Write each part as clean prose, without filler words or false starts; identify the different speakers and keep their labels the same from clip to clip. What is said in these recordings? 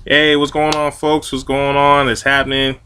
Speaker 1: Hey, what's going on, folks? What's going on? It's happening.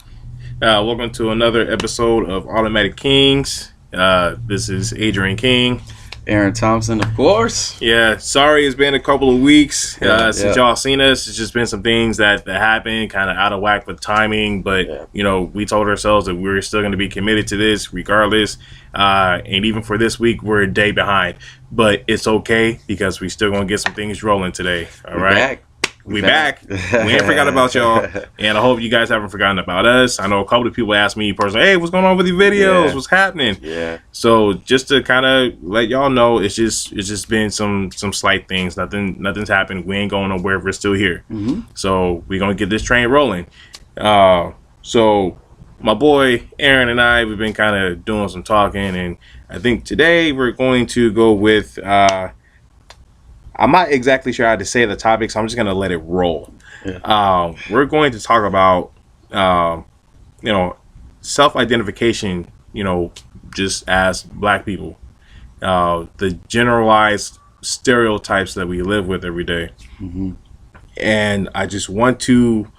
Speaker 1: Welcome to another episode of Automatic Kings. This is Adrian King.
Speaker 2: Aaron Thompson, of course.
Speaker 1: Yeah, sorry it's been a couple of weeks since y'all seen us. It's just been some things that happened, kind of out of whack with timing. But, we told ourselves that we were still going to be committed to this regardless. And even for this week, we're a day behind. But it's okay because we still going to get some things rolling today. All right? We back. We ain't forgot about y'all. And I hope you guys haven't forgotten about us. I know a couple of people asked me personally, hey, what's going on with your videos?
Speaker 2: Yeah.
Speaker 1: What's happening?
Speaker 2: Yeah.
Speaker 1: So just to kind of let y'all know, it's just been some slight things. Nothing's happened. We ain't going nowhere. We're still here.
Speaker 2: Mm-hmm.
Speaker 1: So we're going to get this train rolling. So my boy Aaron and I, we've been kind of doing some talking. And I think today we're going to go with... I'm not exactly sure how to say the topic, so I'm just going to let it roll. Yeah. We're going to talk about, self-identification, just as black people. The generalized stereotypes that we live with every day.
Speaker 2: Mm-hmm.
Speaker 1: And I just want to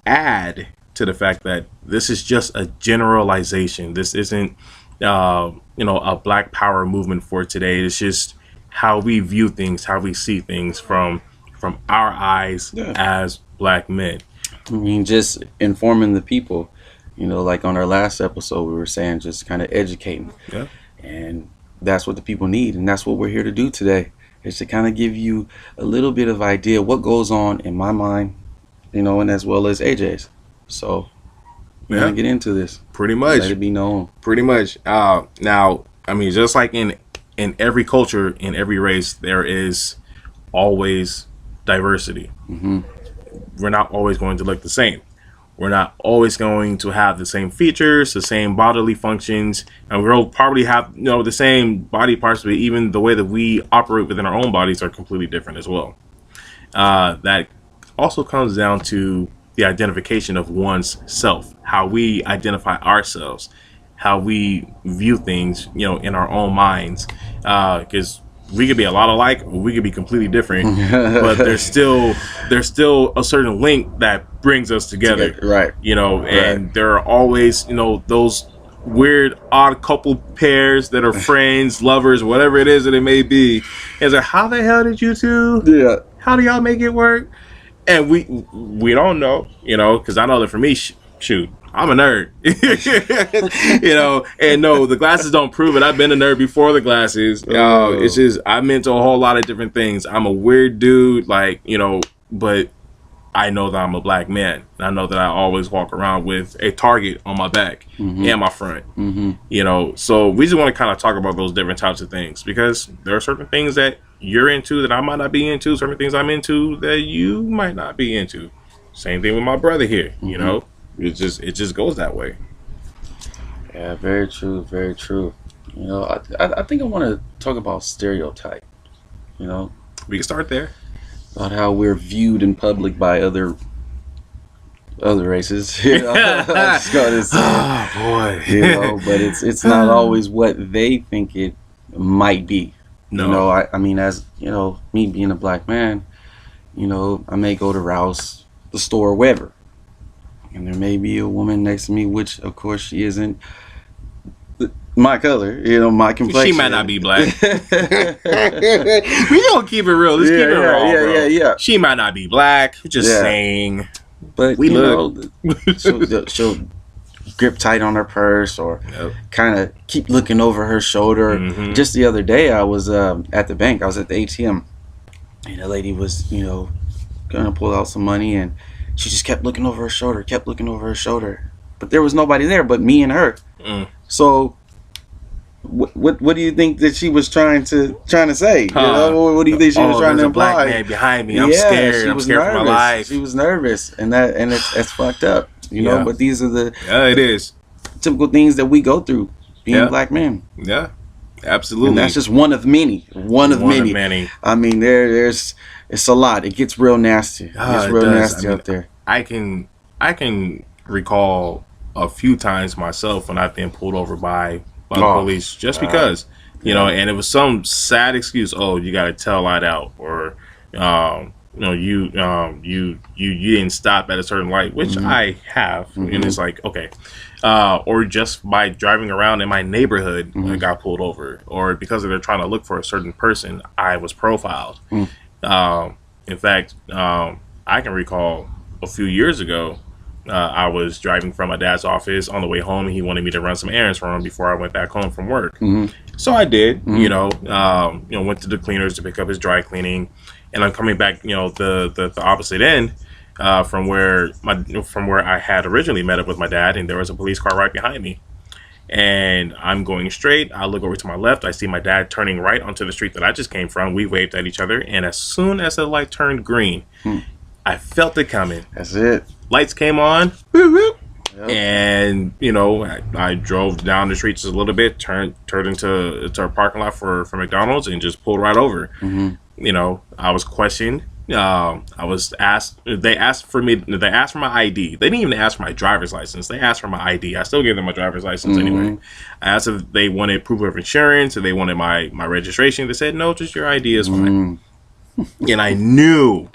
Speaker 1: add to the fact that this is just a generalization. This isn't, a black power movement for today. It's just how we view things, how we see things from our eyes as black men.
Speaker 2: I mean, just informing the people, like on our last episode, we were saying just kind of educating.
Speaker 1: Yeah.
Speaker 2: And that's what the people need. And that's what we're here to do today, is to kind of give you a little bit of idea what goes on in my mind, and as well as AJ's. So we're going to get into this.
Speaker 1: Pretty much.
Speaker 2: Let it be known.
Speaker 1: Pretty much. Now, I mean, just like in every culture, in every race, there is always diversity.
Speaker 2: Mm-hmm.
Speaker 1: We're not always going to look the same. We're not always going to have the same features, the same bodily functions, and we'll probably have the same body parts, but even the way that we operate within our own bodies are completely different as well. That also comes down to the identification of one's self, how we identify ourselves, how we view things, in our own minds, because we could be a lot alike, or we could be completely different, but there's still a certain link that brings us together,
Speaker 2: right?
Speaker 1: And there are always, those weird odd couple pairs that are friends, lovers, whatever it is that it may be. It's like, how the hell did you two?
Speaker 2: Yeah.
Speaker 1: How do y'all make it work? And we don't know, because I know that for me, shoot, I'm a nerd, and no, the glasses don't prove it. I've been a nerd before the glasses. It's just, I'm into a whole lot of different things. I'm a weird dude, but I know that I'm a black man. I know that I always walk around with a target on my back and my front, so we just want to kind of talk about those different types of things, because there are certain things that you're into that I might not be into, certain things I'm into that you might not be into. Same thing with my brother here, It just goes that way.
Speaker 2: Yeah, very true, very true. I think I want to talk about stereotype.
Speaker 1: We can start there.
Speaker 2: About how we're viewed in public by other races. I just gotta say,
Speaker 1: oh boy.
Speaker 2: But it's not always what they think it might be.
Speaker 1: No.
Speaker 2: I mean, as me being a black man, I may go to Rouse, the store, wherever. And there may be a woman next to me, which, of course, she isn't my color, my complexion.
Speaker 1: She might not be black. We don't keep it real. Let's keep it raw, bro. She might not be black. Just saying.
Speaker 2: But, she'll grip tight on her purse or kind of keep looking over her shoulder.
Speaker 1: Mm-hmm.
Speaker 2: Just the other day, I was at the bank. I was at the ATM. And the lady was, going to pull out some money, and she just kept looking over her shoulder, but there was nobody there but me and her. So what do you think that she was trying to say? What do you think she was trying to imply?
Speaker 1: Black man behind me. I'm scared. I'm scared for my life.
Speaker 2: She was nervous, and it's fucked up. But these are the
Speaker 1: it is
Speaker 2: typical things that we go through being black men.
Speaker 1: Yeah, absolutely.
Speaker 2: And that's just one of many. One of many. I mean, there's it's a lot. It gets real nasty. It's real nasty out there.
Speaker 1: I can recall a few times myself when I've been pulled over by the police just because, and it was some sad excuse. Oh, you got to tail light out, or you didn't stop at a certain light, which I have, and it's like, okay, or just by driving around in my neighborhood, I got pulled over, or because they're trying to look for a certain person, I was profiled. In fact, I can recall a few years ago, I was driving from my dad's office on the way home, and he wanted me to run some errands for him before I went back home from work. So I did, went to the cleaners to pick up his dry cleaning, and I'm coming back, the opposite end, from where I had originally met up with my dad, and there was a police car right behind me. And I'm going straight. I look over to my left. I see my dad turning right onto the street that I just came from. We waved at each other, and as soon as the light turned green, I felt it coming.
Speaker 2: That's it.
Speaker 1: Lights came on, whoop, whoop, and I drove down the street just a little bit, turned into a parking lot for McDonald's, and just pulled right over. I was questioned. I was asked. They asked for me. They asked for my ID. They didn't even ask for my driver's license. They asked for my ID. I still gave them my driver's license anyway. I asked if they wanted proof of insurance, if they wanted my registration. They said no, just your ID is fine. And I knew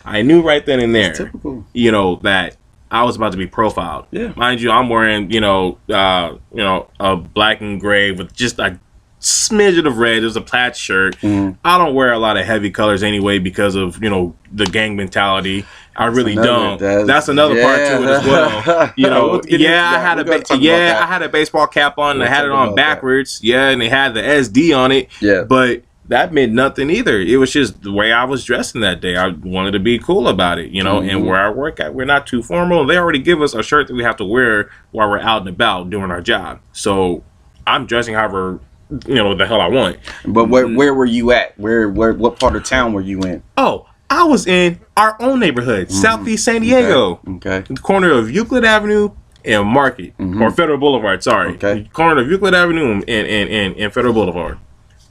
Speaker 1: right then and there, that I was about to be profiled.
Speaker 2: Yeah.
Speaker 1: Mind you, I'm wearing a black and gray with just a smidgen of red. It was a plaid shirt. I don't wear a lot of heavy colors anyway because of the gang mentality. I really don't. That's another part to it as well. I had a baseball cap on. And I had it on backwards. Yeah, and they had the SD on it.
Speaker 2: Yeah,
Speaker 1: but that meant nothing either. It was just the way I was dressing that day. I wanted to be cool about it, and where I work at, we're not too formal. They already give us a shirt that we have to wear while we're out and about doing our job. So I'm dressing however the hell I want.
Speaker 2: But where were you at? What part of town were you in?
Speaker 1: Oh, I was in our own neighborhood, Southeast San Diego.
Speaker 2: Okay.
Speaker 1: The corner of Euclid Avenue and Market, or Federal Boulevard. Sorry.
Speaker 2: Okay.
Speaker 1: Corner of Euclid Avenue and Federal Boulevard.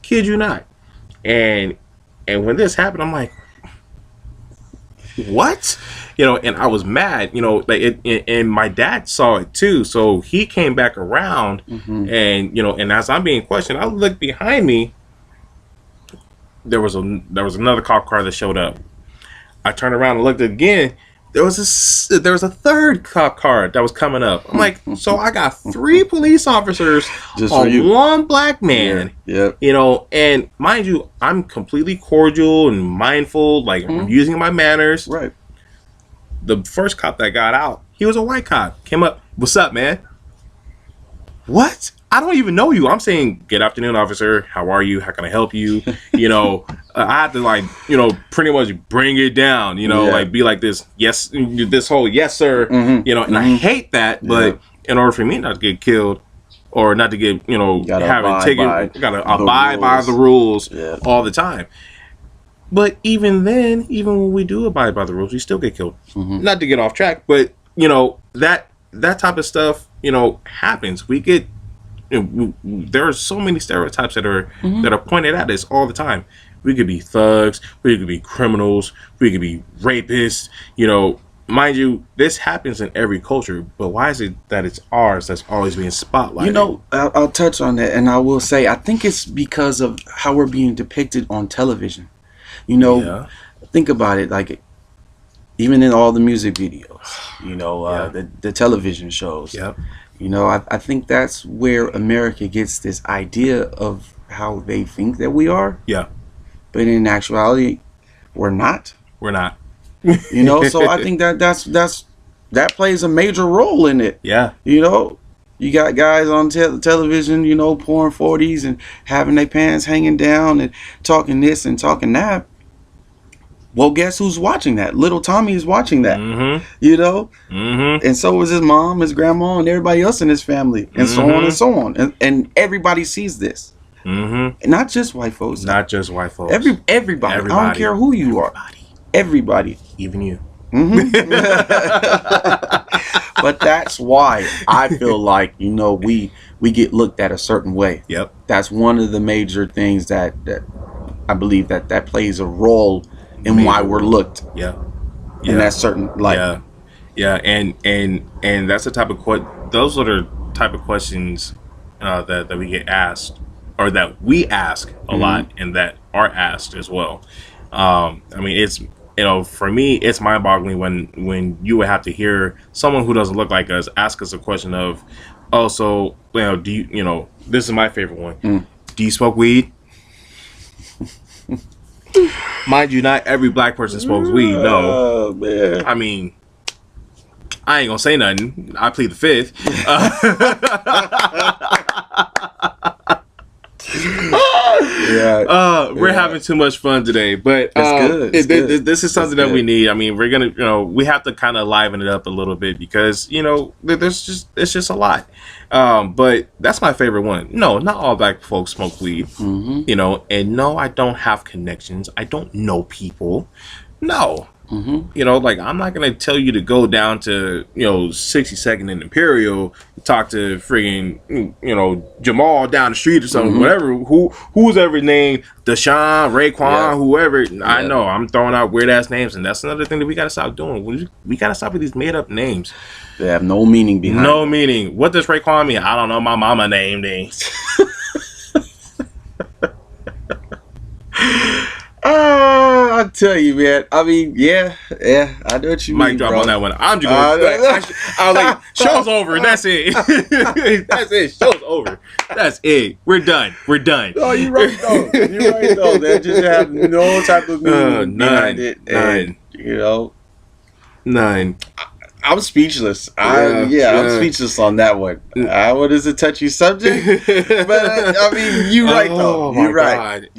Speaker 1: Kid you not. And when this happened, I'm like, what? And I was mad, and my dad saw it too. So he came back around and as I'm being questioned, I looked behind me. There was another cop car that showed up. I turned around and looked again. There was a third cop car that was coming up. I'm like, so I got 3 police officers just on one black man.
Speaker 2: Yeah.
Speaker 1: And mind you, I'm completely cordial and mindful. Like I'm using my manners.
Speaker 2: Right.
Speaker 1: The first cop that got out, he was a white cop. Came up, what's up, man? What? I don't even know you. I'm saying, good afternoon, officer. How are you? How can I help you? I had to pretty much bring it down, be like this, yes, this whole yes, sir, and I hate that, but in order for me not to get killed or not to get, gotta abide by the rules all the time. But even then, even when we do abide by the rules, we still get killed. Not to get off track, but that type of stuff, happens. We get, there are so many stereotypes that are pointed at us all the time. We could be thugs, we could be criminals, we could be rapists. Mind you, this happens in every culture, but why is it that it's ours that's always being spotlighted?
Speaker 2: I'll touch on that, and I will say I think it's because of how we're being depicted on television. Think about it, like even in all the music videos, the television shows.
Speaker 1: Yep.
Speaker 2: I think that's where America gets this idea of how they think that we are.
Speaker 1: Yeah.
Speaker 2: But in actuality, we're not.
Speaker 1: We're not.
Speaker 2: So I think that plays a major role in it.
Speaker 1: Yeah.
Speaker 2: You got guys on television, pouring 40s and having their pants hanging down and talking this and talking that. Well, guess who's watching that? Little Tommy is watching that, and so is his mom, his grandma, and everybody else in his family, and so on and so on. And everybody sees this. And not just white folks.
Speaker 1: Not just white folks.
Speaker 2: Everybody. I don't care who you are. Everybody.
Speaker 1: Even you.
Speaker 2: But that's why I feel like, we get looked at a certain way.
Speaker 1: Yep.
Speaker 2: That's one of the major things that I believe that plays a role in why we're looked.
Speaker 1: Yeah.
Speaker 2: In that certain light.
Speaker 1: Yeah. And that's the type of those are the type of questions that we get asked, or that we ask a lot, and that are asked as well. for me, it's mind-boggling when you would have to hear someone who doesn't look like us ask us a question of, oh, so do you, this is my favorite one. Do you smoke weed? Mind you, not every black person smokes weed. No,
Speaker 2: Oh man.
Speaker 1: I mean, I ain't gonna say nothing. I plead the fifth. We're having too much fun today, but
Speaker 2: it's good.
Speaker 1: This is something that we need. I mean, we're gonna, we have to kind of liven it up a little bit because it's just a lot. But that's my favorite one. No, not all black folks smoke weed. And no, I don't have connections. I don't know people. No. Like, I'm not gonna tell you to go down to 62nd and Imperial, talk to friggin' Jamal down the street or something, whatever, who's ever named Deshaun, Raekwon, whoever. I know I'm throwing out weird ass names, and that's another thing that we gotta stop doing. We gotta stop with these made up names.
Speaker 2: They have no meaning behind.
Speaker 1: No meaning. What does Raekwon mean? I don't know. My mama named him.
Speaker 2: I tell you, man. I mean, yeah, I know what you mean.
Speaker 1: Mic drop
Speaker 2: bro.
Speaker 1: on that one. I'm just going. I was like, show's over. That's it. That's it. Show's over. That's it. We're done.
Speaker 2: Oh, you're right though. They just have no type of meaning behind it. And,
Speaker 1: none.
Speaker 2: I'm speechless. I'm speechless on that one. What is a touchy subject? But I mean, you're right though. You're right.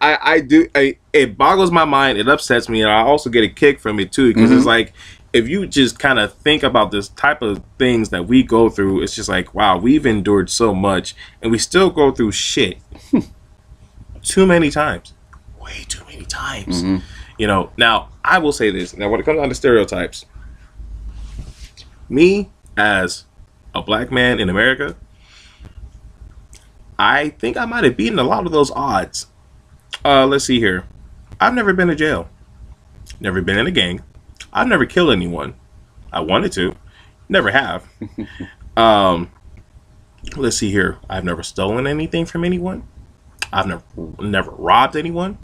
Speaker 1: I do. It boggles my mind. It upsets me, and I also get a kick from it too, because it's like, if you just kind of think about this type of things that we go through, it's just like, wow, we've endured so much, and we still go through shit too many times, way too many times. Now I will say this. Now, when it comes down to stereotypes, me as a black man in America, I think I might have beaten a lot of those odds. Let's see here. I've never been to jail. Never been in a gang. I've never killed anyone. I wanted to. Never have. Let's see here. I've never stolen anything from anyone. I've never robbed anyone.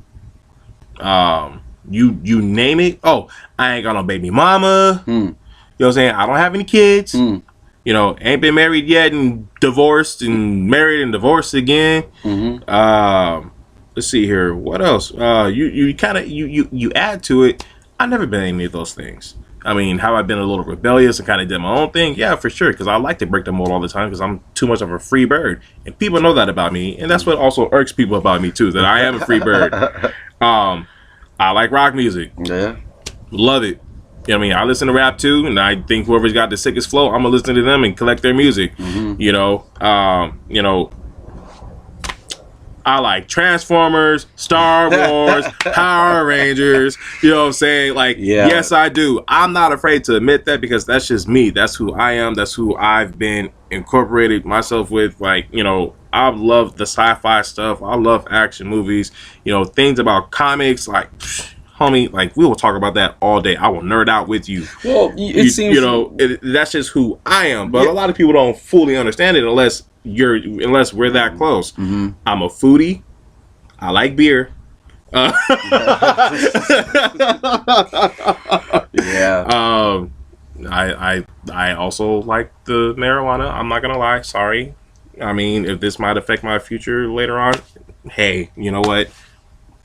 Speaker 1: You name it. Oh, I ain't got no baby mama. You know what I'm saying? I don't have any kids. Ain't been married yet and divorced and married and divorced again. Let's see here. What else? You kind of you add to it. I've never been any of those things. I mean, have I been a little rebellious and kind of did my own thing? Yeah, for sure. Because I like to break the mold all the time because I'm too much of a free bird. And people know that about me. And that's what also irks people about me too, that I am a free bird. I like rock music.
Speaker 2: Yeah.
Speaker 1: Love it. You know what I mean? I listen to rap too, and I think whoever's got the sickest flow, I'm gonna listen to them and collect their music. I like Transformers, Star Wars, Power Rangers. You know what I'm saying? Like, yes, I do. I'm not afraid to admit that because that's just me. That's who I am. That's who I've been incorporated myself with. Like, I love the sci-fi stuff. I love action movies. Things about comics. Like, homie, like, we will talk about that all day. I will nerd out with you.
Speaker 2: Well, it seems
Speaker 1: that's just who I am. But a lot of people don't fully understand it unless we're that close. I'm a foodie. I like beer.
Speaker 2: Yeah.
Speaker 1: I also like the marijuana. I'm not gonna lie. Sorry. I mean, if this might affect my future later on, hey, you know what?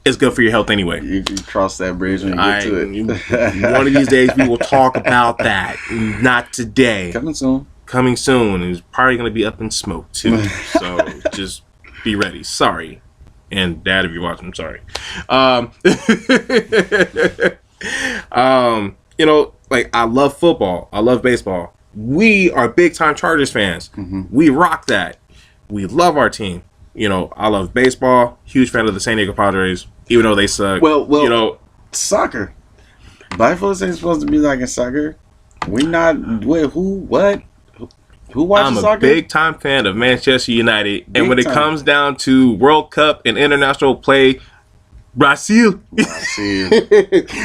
Speaker 1: It's good for your health anyway.
Speaker 2: You can cross that bridge when you get to it.
Speaker 1: One of these days we will talk about that. Not today. Coming soon. It's probably going to be up in smoke too. So just be ready. Sorry. And Dad, if you're watching, I'm sorry. Like, I love football. I love baseball. We are big time Chargers fans. We rock that. We love our team. I love baseball. Huge fan of the San Diego Padres, even though they suck.
Speaker 2: Well, soccer. Black folks ain't supposed to be like in soccer. We not. Wait, who? What? Who watches soccer?
Speaker 1: I'm a big time fan of Manchester United, and when it comes down to World Cup and international play, Brazil.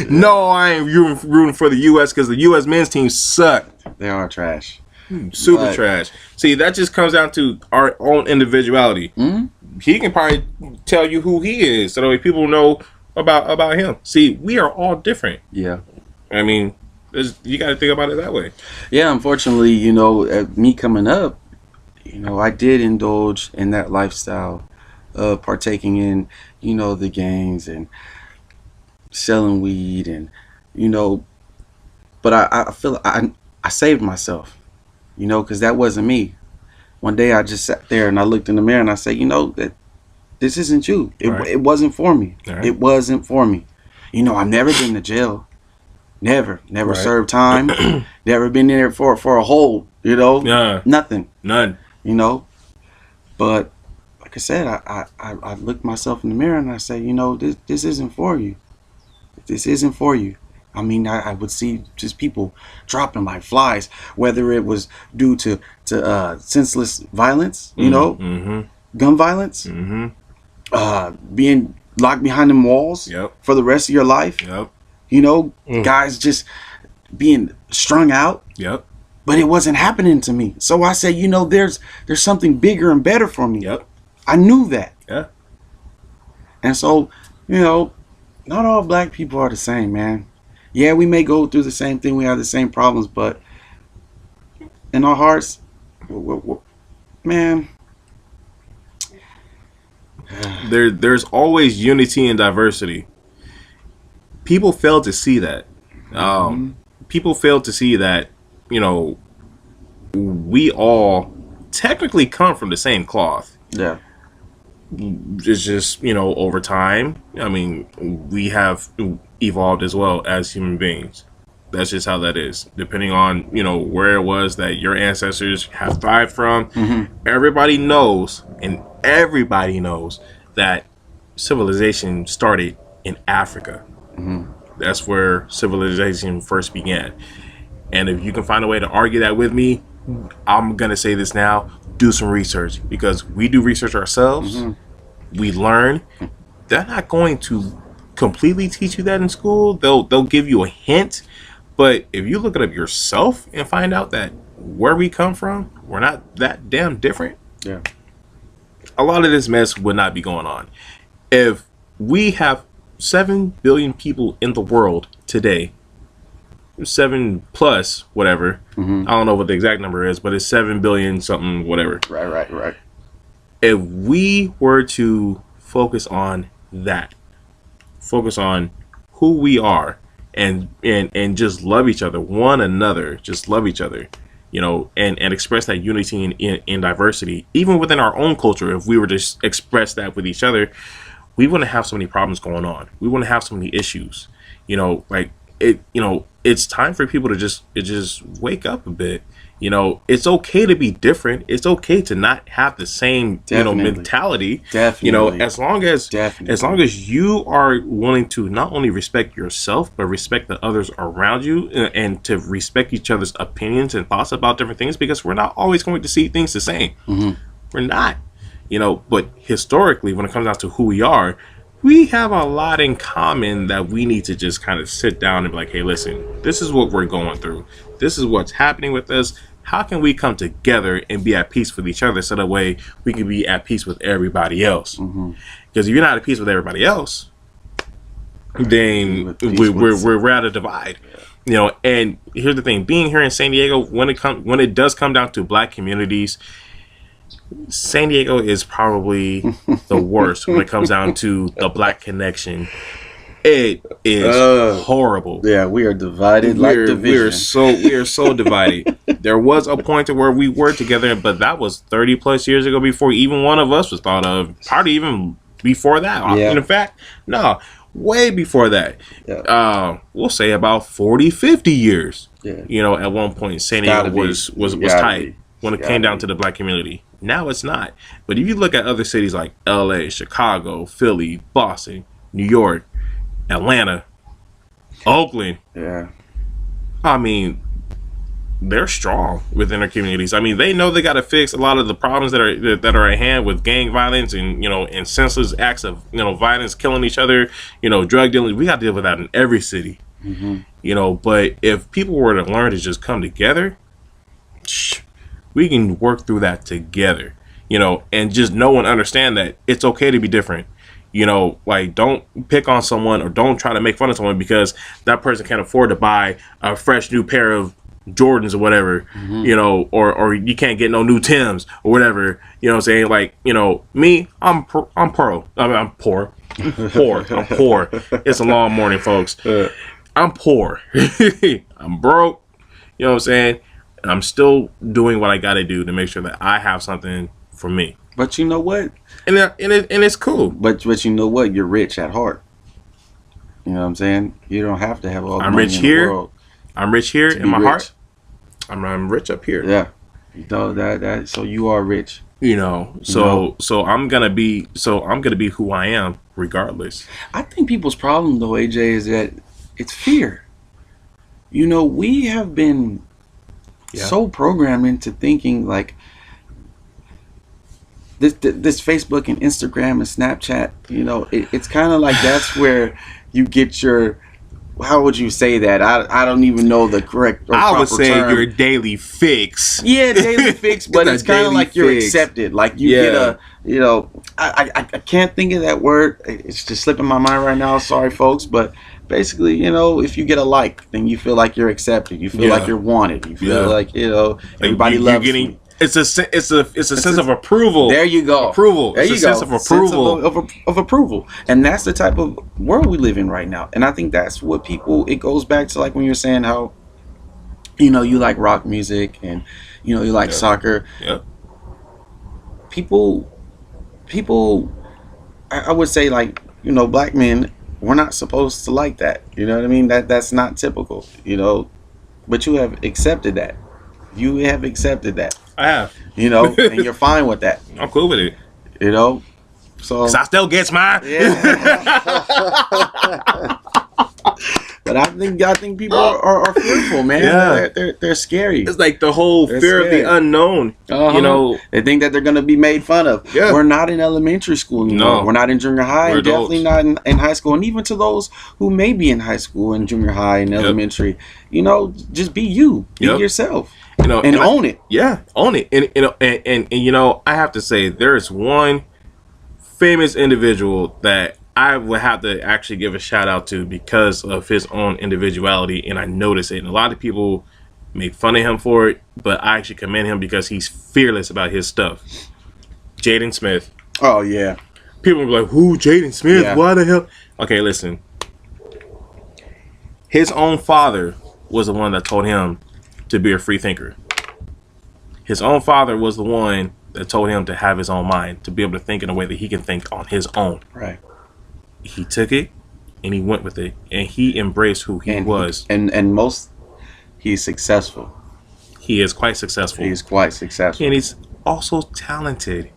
Speaker 1: No, I ain't rooting for the U.S. because the U.S. men's team suck.
Speaker 2: They are trash.
Speaker 1: Super trash. See, that just comes down to our own individuality. He can probably tell you who he is, so that way people know, about him. See, we are all different.
Speaker 2: Yeah.
Speaker 1: I mean, you got to think about it that way.
Speaker 2: Yeah, unfortunately, me coming up, I did indulge in that lifestyle of partaking in, the gangs and selling weed and, but I feel I saved myself, because that wasn't me. One day I just sat there and I looked in the mirror and I said, that this isn't you. It wasn't for me.
Speaker 1: Right.
Speaker 2: It wasn't for me. I've never been to jail. Never
Speaker 1: Right.
Speaker 2: served time. Never been there for a hold.
Speaker 1: Yeah.
Speaker 2: Nothing.
Speaker 1: None.
Speaker 2: But like I said, I looked myself in the mirror and I said, this isn't for you. This isn't for you. I mean, I would see just people dropping like flies, whether it was due to senseless violence,
Speaker 1: Mm-hmm.
Speaker 2: gun violence, being locked behind them walls
Speaker 1: Yep.
Speaker 2: for the rest of your life.
Speaker 1: Yep.
Speaker 2: Guys just being strung out.
Speaker 1: Yep.
Speaker 2: But it wasn't happening to me. So I said, there's something bigger and better for me.
Speaker 1: Yep.
Speaker 2: I knew that.
Speaker 1: Yeah.
Speaker 2: And so, not all black people are the same, man. Yeah, we may go through the same thing. We have the same problems, but in our hearts, man.
Speaker 1: There's always unity and diversity. People fail to see that. People fail to see that, we all technically come from the same cloth.
Speaker 2: Yeah.
Speaker 1: It's just, over time, I mean, we have evolved as well as human beings. That's just how that is. Depending on, where it was that your ancestors have thrived from, everybody knows that civilization started in Africa. That's where civilization first began. And if you can find a way to argue that with me, I'm going to say this now, do some research, because we do research ourselves. We learn. They're not going to completely teach you that in school. They'll give you a hint, but if you look it up yourself and find out that where we come from, we're not that damn different.
Speaker 2: Yeah.
Speaker 1: A lot of this mess would not be going on. If we have 7 billion people in the world today, 7 plus whatever, I don't know what the exact number is, but it's 7 billion something whatever.
Speaker 2: Right.
Speaker 1: If we were to focus on that, focus on who we are, and just love each other, one another, just love each other, and express that unity in diversity, even within our own culture. If we were to express that with each other, we wouldn't have so many problems going on. We wouldn't have so many issues. It's time for people to just wake up a bit. It's okay to be different. It's okay to not have the same, mentality.
Speaker 2: Definitely.
Speaker 1: As long as you are willing to not only respect yourself, but respect the others around you, and to respect each other's opinions and thoughts about different things, because we're not always going to see things the same. We're not, but historically, when it comes down to who we are, we have a lot in common that we need to just kind of sit down and be like, hey, listen, this is what we're going through. This is what's happening with us. How can we come together and be at peace with each other, so that way we can be at peace with everybody else? Because if you're not at peace with everybody else, then we're at a divide. And here's the thing: being here in San Diego, when it does come down to black communities, San Diego is probably the worst when it comes down to the black connection. It is horrible.
Speaker 2: Yeah, we are divided like division.
Speaker 1: We are so divided. There was a point to where we were together, but that was 30 plus years ago, before even one of us was thought of. Probably even before that.
Speaker 2: Yeah.
Speaker 1: In fact, no, way before that.
Speaker 2: Yeah.
Speaker 1: We'll say about 40, 50 years.
Speaker 2: Yeah.
Speaker 1: At one point, San Diego was tight when it came down to the black community. Now it's not. But if you look at other cities like LA, Chicago, Philly, Boston, New York, Atlanta, Oakland.
Speaker 2: Yeah.
Speaker 1: I mean, they're strong within their communities. I mean, they know they got to fix a lot of the problems that are at hand with gang violence and and senseless acts of violence, killing each other, drug dealing. We got to deal with that in every city. But if people were to learn to just come together, we can work through that together. And just know and understand that it's okay to be different. You know, like, don't pick on someone or don't try to make fun of someone because that person can't afford to buy a fresh new pair of Jordans or whatever, you know, or you can't get no new Timbs or whatever. You know what I'm saying? Like, you know, me, I'm poor. I'm poor. I'm poor. It's a long morning, folks. I'm poor. I'm broke. You know what I'm saying? And I'm still doing what I got to do to make sure that I have something for me.
Speaker 2: But you know what?
Speaker 1: And it's cool.
Speaker 2: But you know what? You're rich at heart. You know what I'm saying? You don't have to have all the
Speaker 1: I'm
Speaker 2: money
Speaker 1: rich
Speaker 2: in
Speaker 1: here.
Speaker 2: the world.
Speaker 1: I'm rich here
Speaker 2: to
Speaker 1: in
Speaker 2: be
Speaker 1: my
Speaker 2: rich.
Speaker 1: heart. I'm rich up here.
Speaker 2: Yeah. You know that so you are rich.
Speaker 1: You know, so I'm gonna be who I am regardless.
Speaker 2: I think people's problem though, AJ, is that it's fear. You know, we have been so programmed into thinking like this Facebook and Instagram and Snapchat, you know, it's kind of like that's where you get your, how would you say that? I don't even know the correct or
Speaker 1: I would say
Speaker 2: term.
Speaker 1: your daily fix.
Speaker 2: Yeah, daily fix, but it's kind of like you're accepted. Like you get a, you know, I can't think of that word. It's just slipping my mind right now. Sorry, folks, but basically, you know, if you get a like, then you feel like you're accepted. You feel like you're wanted. You feel like, you know, everybody loves you.
Speaker 1: It's a sense of approval.
Speaker 2: There you go.
Speaker 1: Approval.
Speaker 2: There you go.
Speaker 1: Sense of approval.
Speaker 2: Of approval. And that's the type of world we live in right now. And I think that's what people, it goes back to like when you're saying how, you know, you like rock music and, you know, you like soccer.
Speaker 1: Yeah.
Speaker 2: People, I would say like, you know, black men, we're not supposed to like that. You know what I mean? That's not typical, you know, but you have accepted that. You have accepted that.
Speaker 1: I have.
Speaker 2: You know, and you're fine with that.
Speaker 1: I'm cool with it.
Speaker 2: You know? So
Speaker 1: I still gets mine.
Speaker 2: Yeah. But I think people are fearful, man.
Speaker 1: Yeah.
Speaker 2: They're scary.
Speaker 1: It's like the whole fear
Speaker 2: scary.
Speaker 1: of the unknown. You know,
Speaker 2: they think that they're gonna be made fun of.
Speaker 1: Yeah.
Speaker 2: We're not in elementary school anymore.
Speaker 1: No.
Speaker 2: We're not in junior high.
Speaker 1: We're
Speaker 2: And definitely not in high school. And even to those who may be in high school and junior high and elementary, you know, just be you. Be yourself.
Speaker 1: You know,
Speaker 2: and own it.
Speaker 1: Yeah, own it. And you know, and you know, I have to say there is one famous individual that I would have to actually give a shout out to because of his own individuality, and I notice it. And a lot of people make fun of him for it, but I actually commend him because he's fearless about his stuff. Jaden Smith.
Speaker 2: Oh yeah.
Speaker 1: People will be like, "Who, Jaden Smith?
Speaker 2: Yeah.
Speaker 1: Why the hell?" Okay, listen. His own father was the one that told him to be a free thinker. His own father was the one that told him to have his own mind, to be able to think in a way that he can think on his own.
Speaker 2: Right.
Speaker 1: He took it and he went with it, and he embraced who he was.
Speaker 2: He's successful.
Speaker 1: He is quite successful.
Speaker 2: He's quite successful.
Speaker 1: And he's also talented.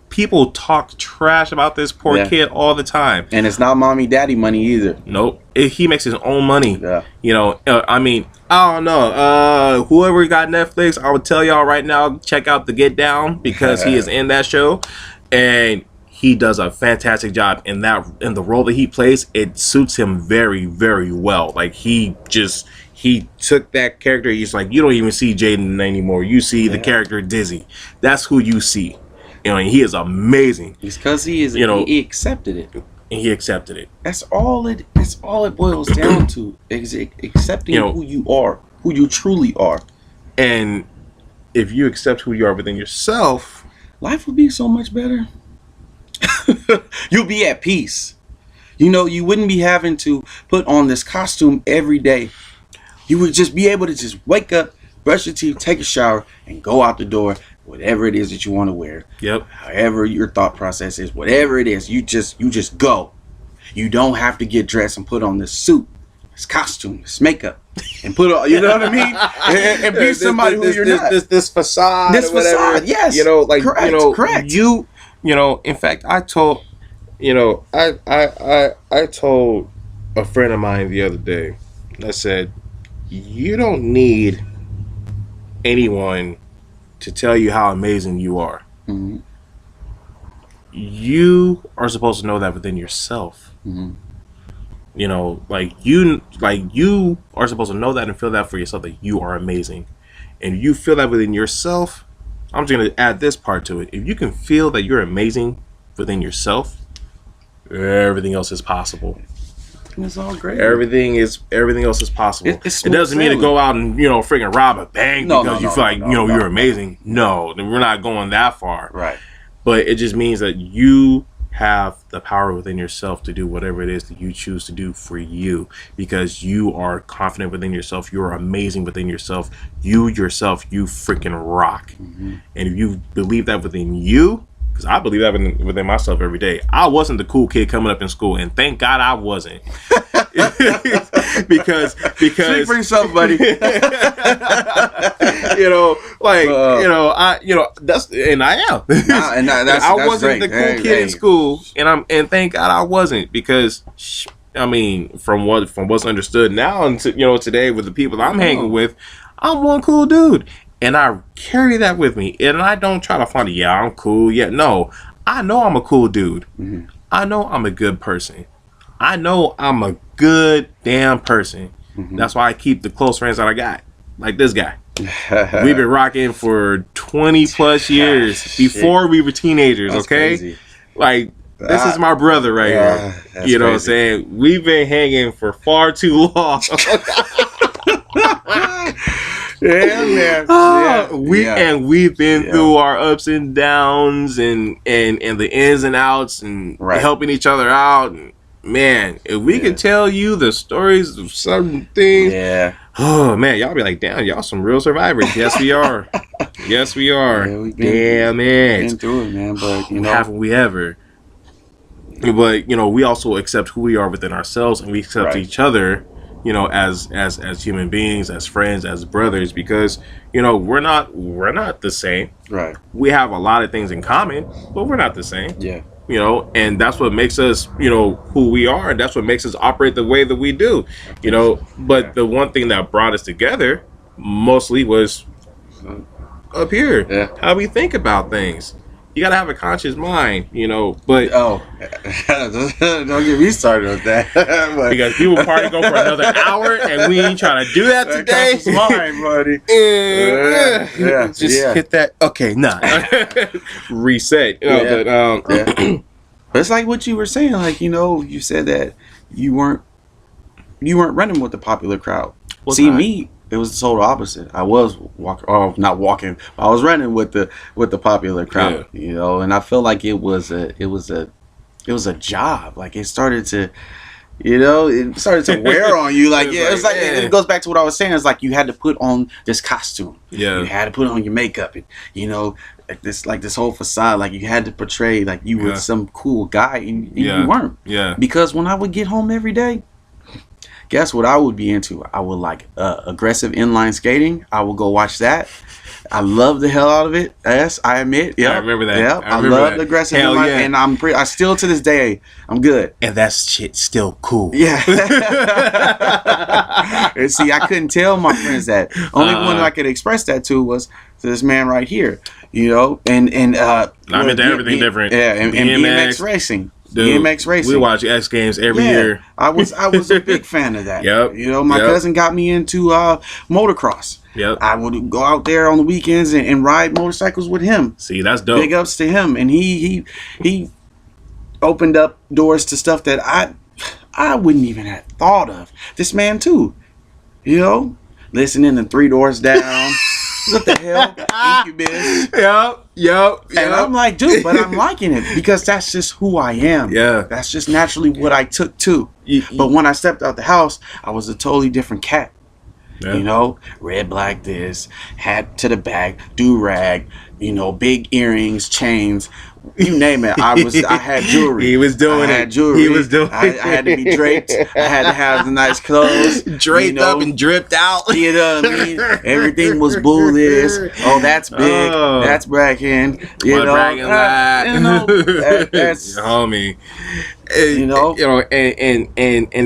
Speaker 1: People talk trash about this poor kid all the time.
Speaker 2: And it's not mommy daddy money either.
Speaker 1: Nope. He makes his own money.
Speaker 2: Yeah.
Speaker 1: You know, I mean, I don't know. Whoever got Netflix, I would tell y'all right now, check out The Get Down because he is in that show. And he does a fantastic job in the role that he plays. It suits him very, very well. Like he took that character. He's like, you don't even see Jaden anymore. You see the character Dizzy. That's who you see. You know, and he is amazing.
Speaker 2: It's because he is.
Speaker 1: You know,
Speaker 2: he accepted it.
Speaker 1: And he accepted it.
Speaker 2: That's all it boils down to. Is accepting who you are, who you truly are.
Speaker 1: And if you accept who you are within yourself,
Speaker 2: life will be so much better. You'll be at peace. You know, you wouldn't be having to put on this costume every day. You would just be able to just wake up, brush your teeth, take a shower, and go out the door. Whatever it is that you want to wear.
Speaker 1: Yep.
Speaker 2: However your thought process is, whatever it is, you just go. You don't have to get dressed and put on this suit, this costume, this makeup, and put on. You know what I mean? And be somebody who you're not.
Speaker 1: This facade.
Speaker 2: This facade. Yes.
Speaker 1: You know, like
Speaker 2: correct.
Speaker 1: You know,
Speaker 2: correct.
Speaker 1: You know. In fact, I told I told a friend of mine the other day. I said, you don't need anyone to tell you how amazing you are.
Speaker 2: Mm-hmm.
Speaker 1: You are supposed to know that within yourself.
Speaker 2: Mm-hmm.
Speaker 1: You know, you are supposed to know that and feel that for yourself, that you are amazing. And you feel that within yourself. I'm just going to add this part to it. If you can feel that you're amazing within yourself, everything else is possible.
Speaker 2: It's all great.
Speaker 1: Everything else is possible.
Speaker 2: It's
Speaker 1: it doesn't mean to go out and freaking rob a bank because you feel like you're amazing. No, we're not going that far.
Speaker 2: Right.
Speaker 1: But it just means that you have the power within yourself to do whatever it is that you choose to do for you, because you are confident within yourself. You are amazing within yourself. You yourself, you freaking rock. And if you believe that within you, because I believe that within myself every day. I wasn't the cool kid coming up in school, and thank God I wasn't. because
Speaker 2: speak for yourself, buddy.
Speaker 1: That's and I am. I wasn't the cool kid in school, and thank God I wasn't, because I mean, from what's understood now and today with the people I'm hanging with, I'm one cool dude. And I carry that with me. And I don't try to find it. Yeah, I'm cool. Yeah, no. I know I'm a cool dude. I know I'm a good person. I know I'm a good damn person. That's why I keep the close friends that I got. Like this guy. We've been rocking for 20 plus years before we were teenagers,
Speaker 2: That's
Speaker 1: okay?
Speaker 2: crazy.
Speaker 1: Like, this is my brother right here. You know what I'm saying? We've been hanging for far too long. We've been through our ups and downs and the ins and outs and helping each other out. And man, if we could tell you the stories of certain things, oh man, y'all be like, damn, y'all some real survivors. Yes, we are. Yes, we are. Damn it.
Speaker 2: Been through it, man. But
Speaker 1: haven't we ever? But we also accept who we are within ourselves, and we accept each other. As human beings, as friends, as brothers, because we're not the same.
Speaker 2: Right.
Speaker 1: We have a lot of things in common, but we're not the same.
Speaker 2: Yeah.
Speaker 1: And that's what makes us, who we are, and that's what makes us operate the way that we do. But the one thing that brought us together mostly was up here.
Speaker 2: Yeah.
Speaker 1: How we think about things. You gotta have a conscious mind, but
Speaker 2: don't get me started with that.
Speaker 1: Because people probably go for another hour, and we ain't trying to do that today.
Speaker 2: Conscious mind, buddy.
Speaker 1: Hit that. Okay, nah. Reset.
Speaker 2: But it's like what you were saying. Like you said that you weren't running with the popular crowd. Me. It was the total opposite. I was not walking. I was running with the popular crowd, and I feel like it was a job. Like it started to wear on you. Like it goes back to what I was saying. It's like you had to put on this costume.
Speaker 1: Yeah.
Speaker 2: You had to put on your makeup, and this whole facade. Like you had to portray like you were some cool guy, and you weren't.
Speaker 1: Yeah.
Speaker 2: Because when I would get home every day, guess what I would be into? I would like aggressive inline skating. I would go watch that. I love the hell out of it. Yes, I admit. Yeah,
Speaker 1: I remember that.
Speaker 2: Yeah, I love the aggressive inline, and I still to this day I'm good.
Speaker 1: And that shit's still cool.
Speaker 2: Yeah. And see, I couldn't tell my friends that. Only one I could express that to was this man right here. And
Speaker 1: I'm into everything different.
Speaker 2: Yeah, and BMX racing.
Speaker 1: Dude,
Speaker 2: BMX racing.
Speaker 1: We watch X Games every year.
Speaker 2: I was a big fan of that.
Speaker 1: Yep.
Speaker 2: My cousin got me into motocross.
Speaker 1: Yep.
Speaker 2: I would go out there on the weekends and ride motorcycles with him.
Speaker 1: See, that's dope.
Speaker 2: Big ups to him, and he opened up doors to stuff that I wouldn't even have thought of. This man too, listening to Three Doors Down. What the hell? Incubus.
Speaker 1: Yep.
Speaker 2: And I'm like, dude, but I'm liking it because that's just who I am.
Speaker 1: Yeah.
Speaker 2: That's just naturally what I took to. But when I stepped out the house, I was a totally different cat. Yeah. Red, black, this, hat to the back, do-rag, big earrings, chains, you name it. I had jewelry.
Speaker 1: He was doing
Speaker 2: I
Speaker 1: it.
Speaker 2: had jewelry.
Speaker 1: He was doing
Speaker 2: I had to be draped. I had to have the nice clothes.
Speaker 1: Draped up and dripped out.
Speaker 2: You know what I mean? Everything was boo this. Oh, that's big. That's bragging.
Speaker 1: Bragging
Speaker 2: that's
Speaker 1: homie. And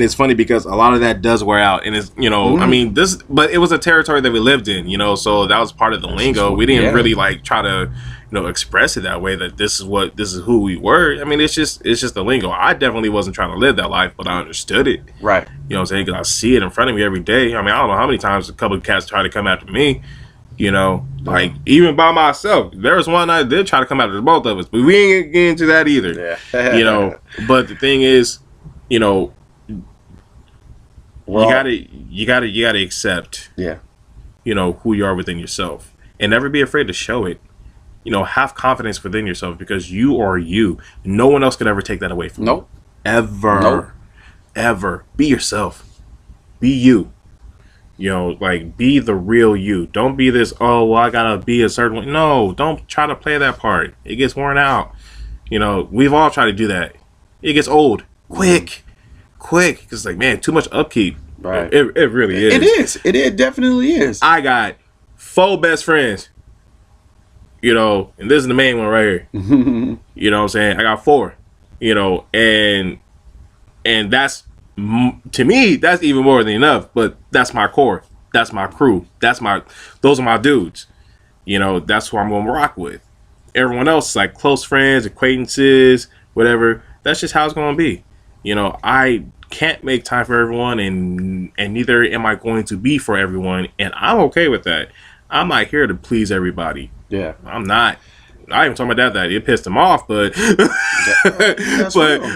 Speaker 1: it's funny because a lot of that does wear out, and it's I mean but it was a territory that we lived in, so that was part of the lingo. We didn't really like try to express it that way, that this is who we were. I mean, it's just the lingo. I definitely wasn't trying to live that life, but I understood it.
Speaker 2: Right.
Speaker 1: You know what I'm saying? Because I see it in front of me every day. I mean, I don't know how many times a couple of cats try to come after me. You know, like even by myself, there was one I did try to come out of both of us, but we ain't get into that either.
Speaker 2: Yeah.
Speaker 1: You know, but the thing is, you know,
Speaker 2: Well,
Speaker 1: you gotta accept,
Speaker 2: yeah.
Speaker 1: you know, who you are within yourself, and never be afraid to show it. You know, have confidence within yourself because you are you. No one else could ever take that away from
Speaker 2: Nope.
Speaker 1: you. Ever.
Speaker 2: Nope.
Speaker 1: Ever. Be yourself. Be you. You know, like, be the real you. Don't be this, oh, well, I gotta be a certain way. No, don't try to play that part. It gets worn out. You know, we've all tried to do that. It gets old. Quick. Because, like, man, too much upkeep.
Speaker 2: Right.
Speaker 1: It really is.
Speaker 2: It is. It definitely is.
Speaker 1: I got 4 best friends. You know, and this is the main one right here. You know what I'm saying? I got 4. You know, and that's, to me, that's even more than enough. But that's my core. That's my crew. Those are my dudes. You know, that's who I'm going to rock with. Everyone else is like close friends, acquaintances, whatever. That's just how it's going to be. You know, I can't make time for everyone, and neither am I going to be for everyone. And I'm okay with that. I'm not here to please everybody.
Speaker 2: Yeah.
Speaker 1: I'm not. I even told my dad that. It pissed him off, but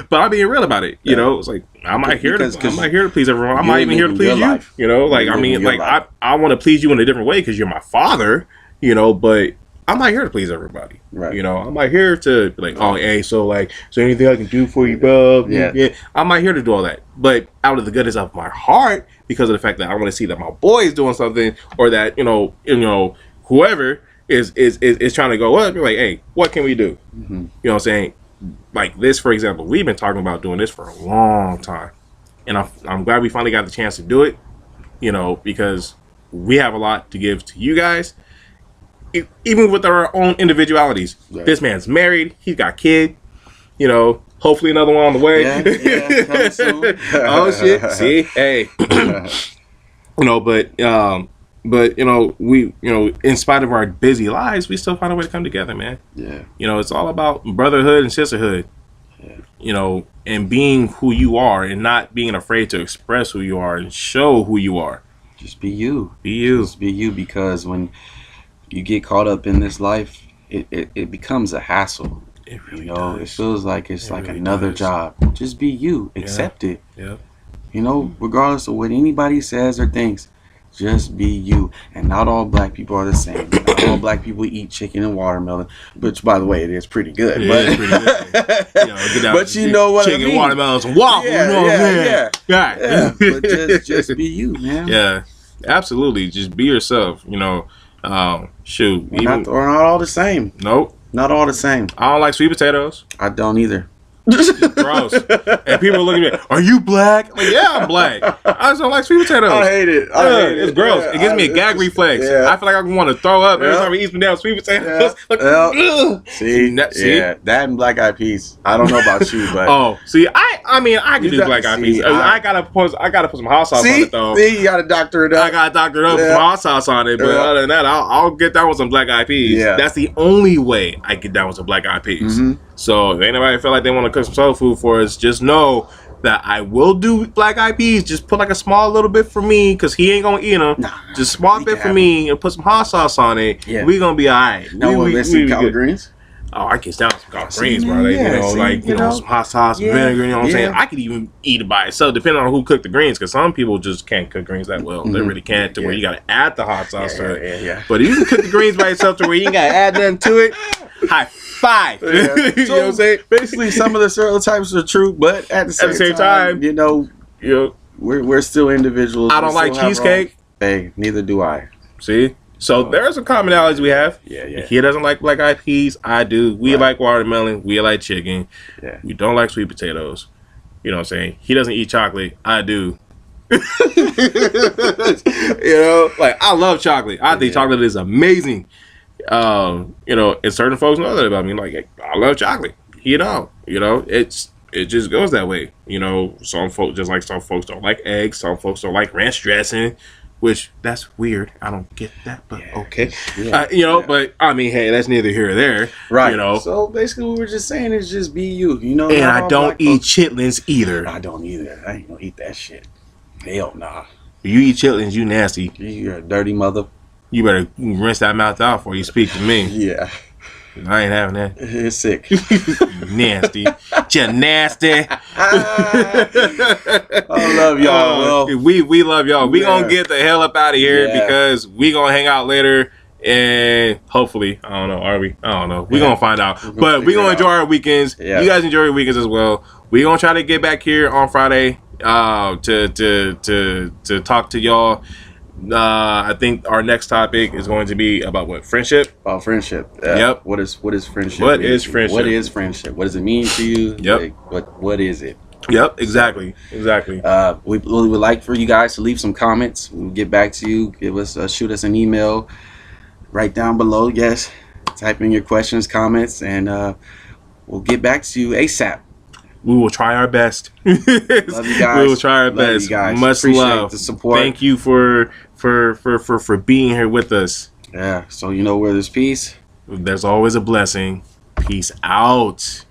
Speaker 1: but I'm being real about it. You know, it's like I'm not here to please everyone. I'm not even here to please you.
Speaker 2: Life.
Speaker 1: You know, like I mean, like I want to please you in a different way because you're my father. You know, but I'm not here to please everybody.
Speaker 2: Right.
Speaker 1: You know, I'm not here to be like, oh, hey, so anything I can do for you, bro? Yeah. I'm not here to do all that. But out of the goodness of my heart, because of the fact that I want to see that my boy is doing something, or that you know, whoever is trying to go up, be like, hey, what can we do? You know what I'm saying? Like this, for example, we've been talking about doing this for a long time, and I'm glad we finally got the chance to do it. You know, because we have a lot to give to you guys. Even with our own individualities. Right. This man's married. He's got a kid. You know, hopefully another one on the way.
Speaker 2: Yeah, coming soon.
Speaker 1: Oh, shit. See? Hey. You know, but you know, we, you know, in spite of our busy lives, we still find a way to come together, man.
Speaker 2: Yeah.
Speaker 1: You know, it's all about brotherhood and sisterhood. Yeah. You know, and being who you are and not being afraid to express who you are and show who you are.
Speaker 2: Just be you.
Speaker 1: Be you.
Speaker 2: Just be you, because when you get caught up in this life, it becomes a hassle.
Speaker 1: It really
Speaker 2: does. It feels like it's like
Speaker 1: really
Speaker 2: another
Speaker 1: does.
Speaker 2: job. Just be you. Accept it.
Speaker 1: Yeah.
Speaker 2: You know, regardless of what anybody says or thinks, just be you. And not all black people are the same. Not all black people eat chicken and watermelon, which, by the way, it is pretty good.
Speaker 1: It's pretty good. You know, get out
Speaker 2: but you know what I mean.
Speaker 1: Chicken, watermelons, and waffles.
Speaker 2: Yeah,
Speaker 1: you know what I'm saying?
Speaker 2: Yeah. But just be you, man.
Speaker 1: Yeah, absolutely. Just be yourself. You know. Shoot.
Speaker 2: We're not all the same.
Speaker 1: Nope.
Speaker 2: Not all the same.
Speaker 1: I don't like sweet potatoes.
Speaker 2: I don't either.
Speaker 1: Gross. And people look at me, are you black? Like, yeah, I'm black. I just don't like sweet potatoes.
Speaker 2: I hate it.
Speaker 1: It's gross. It gives me a gag reflex. I feel like I want to throw up every time I eat some damn sweet potatoes.
Speaker 2: See? Yeah, that and black eyed peas. I don't know about you, but
Speaker 1: I mean I can do black eyed peas. I gotta put some hot sauce on it though.
Speaker 2: See, you gotta doctor it up.
Speaker 1: I gotta doctor it up with some hot sauce on it. But other than that, I'll get down with some black eyed peas.
Speaker 2: Yeah.
Speaker 1: That's the only way I get down with some black eyed peas. So if anybody feel like they want to cook some soul food for us, just know that I will do black eyed peas. Just put like a small little bit for me, because he ain't gonna eat them. Just small bit for me, and put some hot sauce on it. Yeah. We gonna be alright.
Speaker 2: Now let's see collard greens.
Speaker 1: Oh, I get down with some collard greens, bro. You know, some hot sauce, vinegar. You know what I'm saying? I could even eat it by itself, depending on who cooked the greens. Because some people just can't cook greens that well. They really can't, to where you gotta add the hot sauce to it.
Speaker 2: Yeah.
Speaker 1: But if you can cook the greens by itself, to where you ain't gotta add nothing to it, high five. You know what I'm saying?
Speaker 2: Basically, some of the stereotypes are true, but at the same time, you know, we're still individuals.
Speaker 1: I don't like cheesecake.
Speaker 2: Hey, neither do I.
Speaker 1: See? So there's some commonalities we have.
Speaker 2: Yeah.
Speaker 1: He doesn't like black eyed peas. I do. We like watermelon. We like chicken.
Speaker 2: Yeah.
Speaker 1: We don't like sweet potatoes. You know what I'm saying? He doesn't eat chocolate. I do. You know, like I love chocolate. I think chocolate is amazing. You know, and certain folks know that about me. Like, I love chocolate. You know, it just goes that way. You know, some folks don't like eggs. Some folks don't like ranch dressing. Which, that's weird. I don't get that, but okay. You know, but I mean, hey, that's neither here or there.
Speaker 2: Right.
Speaker 1: You know.
Speaker 2: So basically what we're just saying is just be you. You know.
Speaker 1: And I don't eat chitlins either.
Speaker 2: I don't either. I ain't gonna eat that shit. Hell nah.
Speaker 1: You eat chitlins, you nasty.
Speaker 2: You're a dirty mother.
Speaker 1: You better rinse that mouth out before you speak to me.
Speaker 2: Yeah.
Speaker 1: I ain't having that.
Speaker 2: It's sick.
Speaker 1: Nasty. Just nasty.
Speaker 2: I love y'all. Well,
Speaker 1: we love y'all. We
Speaker 2: yeah.
Speaker 1: gonna get the hell up out of here
Speaker 2: Yeah.
Speaker 1: because we gonna hang out later and hopefully, I don't know, are we? I don't know. We gonna find out. But we gonna enjoy our weekends.
Speaker 2: Yeah.
Speaker 1: You guys enjoy your weekends as well. We gonna try to get back here on Friday to talk to y'all. I think our next topic is going to be about what? Friendship?
Speaker 2: About friendship.
Speaker 1: Yep.
Speaker 2: What is friendship?
Speaker 1: What is friendship?
Speaker 2: What is friendship? What does it mean to you?
Speaker 1: Yep.
Speaker 2: Like, what is it?
Speaker 1: Yep, exactly.
Speaker 2: We would like for you guys to leave some comments. We'll get back to you. Give us shoot us an email right down below. Yes. Type in your questions, comments, and we'll get back to you ASAP.
Speaker 1: We will try our best.
Speaker 2: Love you guys.
Speaker 1: We will try our
Speaker 2: Love
Speaker 1: best.
Speaker 2: you guys.
Speaker 1: Much
Speaker 2: Appreciate
Speaker 1: love.
Speaker 2: the support.
Speaker 1: Thank you for being here with us.
Speaker 2: Yeah. So you know where there's peace.
Speaker 1: There's always a blessing. Peace out.